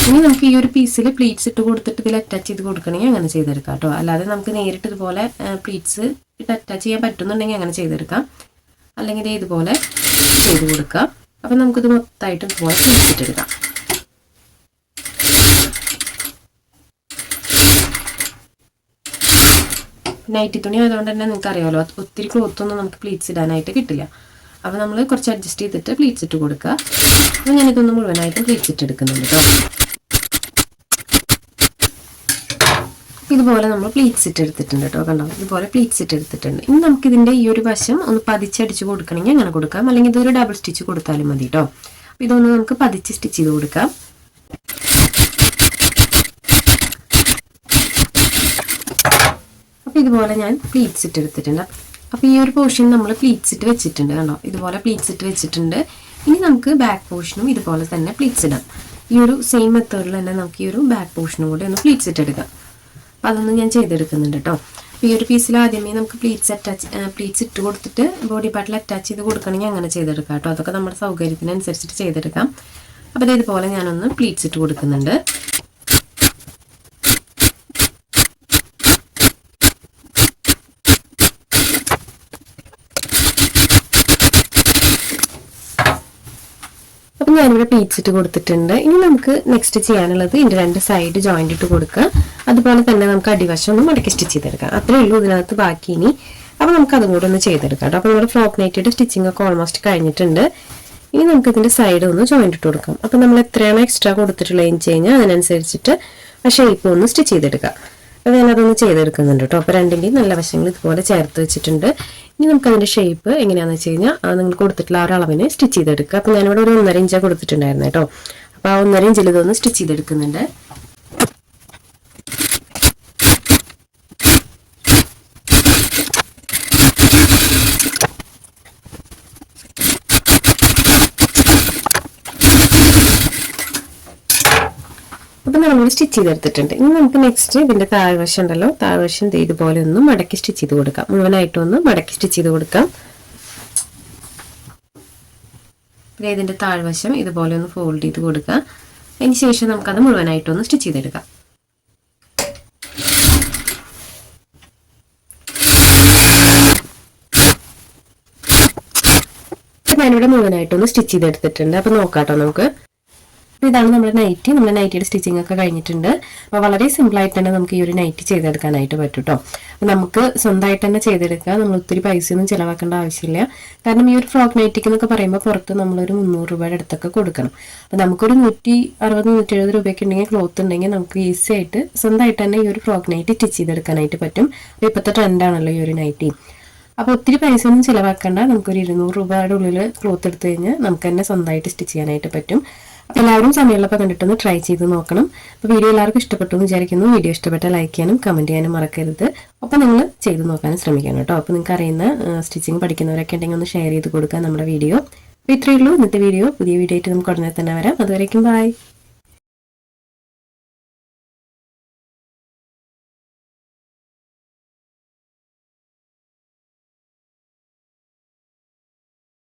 ഇനി നമുക്ക് ഈ ഒരു പീസിൽ പ്ലീറ്റ്സ് ഇട്ട് കൊടുത്തിട്ട് ഇതിൽ അറ്റാച്ച് ചെയ്ത് കൊടുക്കണമെങ്കിൽ അങ്ങനെ ചെയ്തെടുക്കാം കേട്ടോ. അല്ലാതെ നമുക്ക് നേരിട്ട് ഇതുപോലെ പ്ലീറ്റ്സ് ഇട്ട് അറ്റാച്ച് ചെയ്യാൻ പറ്റുന്നുണ്ടെങ്കിൽ അങ്ങനെ ചെയ്തെടുക്കാം. അല്ലെങ്കിൽ ഇതുപോലെ ചെയ്ത് കൊടുക്കാം. അപ്പം നമുക്കിത് മൊത്തമായിട്ട് ഇതുപോലെ പ്ലീറ്റ്സ് ഇട്ടെടുക്കാം. നൈറ്റി തുണി ആയതുകൊണ്ട് തന്നെ നിങ്ങൾക്ക് അറിയാമല്ലോ, ഒത്തിരി ക്ലോത്തൊന്നും നമുക്ക് പ്ലീറ്റ്സ് ഇടാനായിട്ട് കിട്ടില്ല. അപ്പോൾ നമ്മൾ കുറച്ച് അഡ്ജസ്റ്റ് ചെയ്തിട്ട് പ്ലീറ്റ്സ് ഇട്ട് കൊടുക്കുക. അപ്പോൾ ഞാനിതൊന്ന് മുഴുവനായിട്ടും പ്ലീറ്റ്സ് ഇട്ട് എടുക്കുന്നുണ്ട് കേട്ടോ. ഇതുപോലെ നമ്മൾ പ്ലീറ്റ്സ് ഇട്ട് എടുത്തിട്ടുണ്ട് കേട്ടോ. കണ്ടോ, ഇതുപോലെ പ്ലീറ്റ്സ് ഇട്ട് എടുത്തിട്ടുണ്ട്. ഇനി നമുക്കിതിൻ്റെ ഈ ഒരു വശം ഒന്ന് പതിച്ചടിച്ച് കൊടുക്കണമെങ്കിൽ അങ്ങനെ കൊടുക്കാം. അല്ലെങ്കിൽ ഇതൊരു ഡബിൾ സ്റ്റിച്ച് കൊടുത്താലും മതി കേട്ടോ. അപ്പോൾ ഇതൊന്ന് നമുക്ക് പതിച്ച് സ്റ്റിച്ച് ചെയ്ത് കൊടുക്കാം. അപ്പോൾ ഇതുപോലെ ഞാൻ പ്ലീറ്റ്സ് ഇട്ട് എടുത്തിട്ടുണ്ട്. അപ്പോൾ ഈ ഒരു പോർഷൻ നമ്മൾ പ്ലീറ്റ്സ് ഇട്ട് വെച്ചിട്ടുണ്ട്. കണ്ടോ, ഇതുപോലെ പ്ലീറ്റ്സ് ഇട്ട് വെച്ചിട്ടുണ്ട്. ഇനി നമുക്ക് ബാക്ക് പോർഷനും ഇതുപോലെ തന്നെ പ്ലീറ്റ്സ് ഇടാം. ഈ ഒരു സെയിം മെത്തേഡിൽ തന്നെ നമുക്ക് ഈ ഒരു ബാക്ക് പോർഷനും കൂടി ഒന്ന് പ്ലീറ്റ്സ് ഇട്ട് എടുക്കാം. അപ്പോൾ അതൊന്നും ഞാൻ ചെയ്തെടുക്കുന്നുണ്ട് കേട്ടോ. അപ്പോൾ ഈ ഒരു പീസിൽ ആദ്യമേ നമുക്ക് പ്ലീറ്റ്സ് ഇട്ട് കൊടുത്തിട്ട് ബോഡി പാർട്ടിൽ അറ്റാച്ച് ചെയ്ത് കൊടുക്കണമെങ്കിൽ അങ്ങനെ ചെയ്തെടുക്കാം കേട്ടോ. അതൊക്കെ നമ്മുടെ സൗകര്യത്തിനനുസരിച്ചിട്ട് ചെയ്തെടുക്കാം. അപ്പോൾ ഇതുപോലെ ഞാനൊന്ന് പ്ലീറ്റ്സ് ഇട്ട് കൊടുക്കുന്നുണ്ട്. അപ്പം ഞാനിവിടെ പ്ലീറ്റ്സ് ഇട്ട് കൊടുത്തിട്ടുണ്ട്. ഇനി നമുക്ക് നെക്സ്റ്റ് ചെയ്യാനുള്ളത് ഇതിൻ്റെ 2 സൈഡ് ജോയിൻ്റ് ഇട്ട് കൊടുക്കുക. അതുപോലെ തന്നെ നമുക്ക് അടിവശം ഒന്ന് മടക്കി സ്റ്റിച്ച് ചെയ്തെടുക്കാം. അത്രയേ ഉള്ളൂ ഇതിനകത്ത് ബാക്കി ഇനി. അപ്പോൾ നമുക്ക് അതും കൂടെ ഒന്ന് ചെയ്തെടുക്കാം കേട്ടോ. അപ്പോൾ നമ്മുടെ ഫ്രോക്ക് നൈറ്റിയുടെ സ്റ്റിച്ചിങ് ഒക്കെ ഓൾമോസ്റ്റ് കഴിഞ്ഞിട്ടുണ്ട്. ഇനി നമുക്ക് ഇതിൻ്റെ സൈഡ് ഒന്ന് ജോയിൻ്റ് ഇട്ട് കൊടുക്കാം. അപ്പോൾ നമ്മൾ എത്രയാണ് എക്സ്ട്രാ കൊടുത്തിട്ടുള്ളതെന്ന് വെച്ച് കഴിഞ്ഞാൽ അതിനനുസരിച്ചിട്ട് ആ ഷേപ്പ് ഒന്ന് സ്റ്റിച്ച് ചെയ്തെടുക്കാം. അപ്പോൾ ഞാനതൊന്ന് ചെയ്തെടുക്കുന്നുണ്ട് കേട്ടോ. അപ്പോൾ രണ്ടിൻ്റെയും നല്ല വശങ്ങൾ ഇതുപോലെ ചേർത്ത് വെച്ചിട്ടുണ്ട്. ഇനി നമുക്ക് അതിൻ്റെ ഷേപ്പ് എങ്ങനെയാണെന്ന് വെച്ച് കഴിഞ്ഞാൽ നിങ്ങൾ കൊടുത്തിട്ടുള്ള ആ ഒരു അളവിന് സ്റ്റിച്ച് ചെയ്തെടുക്കുക. അപ്പോൾ ഞാനിവിടെ ഒരു 1.5 ഇഞ്ച് കൊടുത്തിട്ടുണ്ടായിരുന്നു കേട്ടോ. അപ്പോൾ ആ 1.5 ഇഞ്ചിൽ ഇതൊന്ന് സ്റ്റിച്ച് ചെയ്തെടുക്കുന്നുണ്ട്. അപ്പം നമ്മൾ സ്റ്റിച്ച് ചെയ്തെടുത്തിട്ടുണ്ട്. ഇനി നമുക്ക് നെക്സ്റ്റ് ഇതിൻ്റെ താഴ്വശം ഉണ്ടല്ലോ, താഴ്വശം ഇതുപോലെ ഒന്ന് മടക്കി സ്റ്റിച്ച് ചെയ്ത് കൊടുക്കാം. മുഴുവനായിട്ടും ഒന്ന് മടക്കി സ്റ്റിച്ച് ചെയ്ത് കൊടുക്കാം. പിന്നെ ഇതിൻ്റെ താഴ്വശം ഇതുപോലെ ഒന്ന് ഫോൾഡ് ചെയ്ത് കൊടുക്കാം. അതിന് ശേഷം നമുക്കത് മുഴുവനായിട്ടൊന്ന് സ്റ്റിച്ച് ചെയ്തെടുക്കാം. അപ്പം ഞാനിവിടെ മുഴുവനായിട്ടൊന്ന് സ്റ്റിച്ച് ചെയ്തെടുത്തിട്ടുണ്ട്. അപ്പം നോക്കാട്ടോ നമുക്ക്. ഇതാണ് നമ്മുടെ നൈറ്റി. നമ്മുടെ നൈറ്റിയുടെ സ്റ്റിച്ചിങ് ഒക്കെ കഴിഞ്ഞിട്ടുണ്ട്. അപ്പോൾ വളരെ സിമ്പിളായിട്ട് തന്നെ നമുക്ക് ഈ ഒരു നൈറ്റി ചെയ്തെടുക്കാനായിട്ട് പറ്റും കേട്ടോ. അപ്പോൾ നമുക്ക് സ്വന്തമായിട്ട് തന്നെ ചെയ്തെടുക്കുക. നമ്മൾ ഒത്തിരി പൈസയൊന്നും ചിലവാക്കേണ്ട ആവശ്യമില്ല. കാരണം ഈ ഒരു ഫ്രോക്ക് നൈറ്റിക്ക് എന്നൊക്കെ പറയുമ്പോൾ പുറത്ത് നമ്മളൊരു 300 രൂപയുടെ അടുത്തൊക്കെ കൊടുക്കണം. അപ്പോൾ നമുക്കൊരു 160-170 രൂപയൊക്കെ ഉണ്ടെങ്കിൽ ക്ലോത്ത് ഉണ്ടെങ്കിൽ നമുക്ക് ഈസി ആയിട്ട് സ്വന്തമായിട്ട് തന്നെ ഈ ഒരു ഫ്രോക്ക് നൈറ്റി സ്റ്റിച്ച് ചെയ്തെടുക്കാനായിട്ട് പറ്റും. അപ്പോൾ ഇപ്പോഴത്തെ ട്രെൻഡാണല്ലോ ഈ ഒരു നൈറ്റി. അപ്പോൾ ഒത്തിരി പൈസയൊന്നും ചിലവാക്കേണ്ട. നമുക്കൊരു 200 രൂപയുടെ ഉള്ളിൽ ക്ലോത്ത് എടുത്തു കഴിഞ്ഞാൽ നമുക്ക് തന്നെ സ്വന്തമായിട്ട് സ്റ്റിച്ച് ചെയ്യാനായിട്ട് പറ്റും. അപ്പോൾ എല്ലാവരും സമയമുള്ളപ്പോൾ കണ്ടിട്ടൊന്ന് ട്രൈ ചെയ്ത് നോക്കണം. അപ്പോൾ വീഡിയോ എല്ലാവർക്കും ഇഷ്ടപ്പെട്ടു എന്ന് വിചാരിക്കുന്നു. വീഡിയോ ഇഷ്ടപ്പെട്ടാൽ ലൈക്ക് ചെയ്യാനും കമൻറ്റ് ചെയ്യാനും മറക്കരുത്. അപ്പോൾ നിങ്ങൾ ചെയ്ത് നോക്കാനും ശ്രമിക്കണം കേട്ടോ. അപ്പോൾ നിങ്ങൾക്ക് അറിയുന്ന സ്റ്റിച്ചിങ് പഠിക്കുന്നവരൊക്കെ ഉണ്ടെങ്കിൽ ഒന്ന് ഷെയർ ചെയ്ത് കൊടുക്കുക നമ്മുടെ വീഡിയോ. അപ്പോൾ ഇത്രയേ ഉള്ളൂ ഇന്നത്തെ വീഡിയോ. പുതിയ വീഡിയോ ആയിട്ട് നമുക്ക് ഉടനെ തന്നെ വരാം. അതുവരേക്കും ബൈ.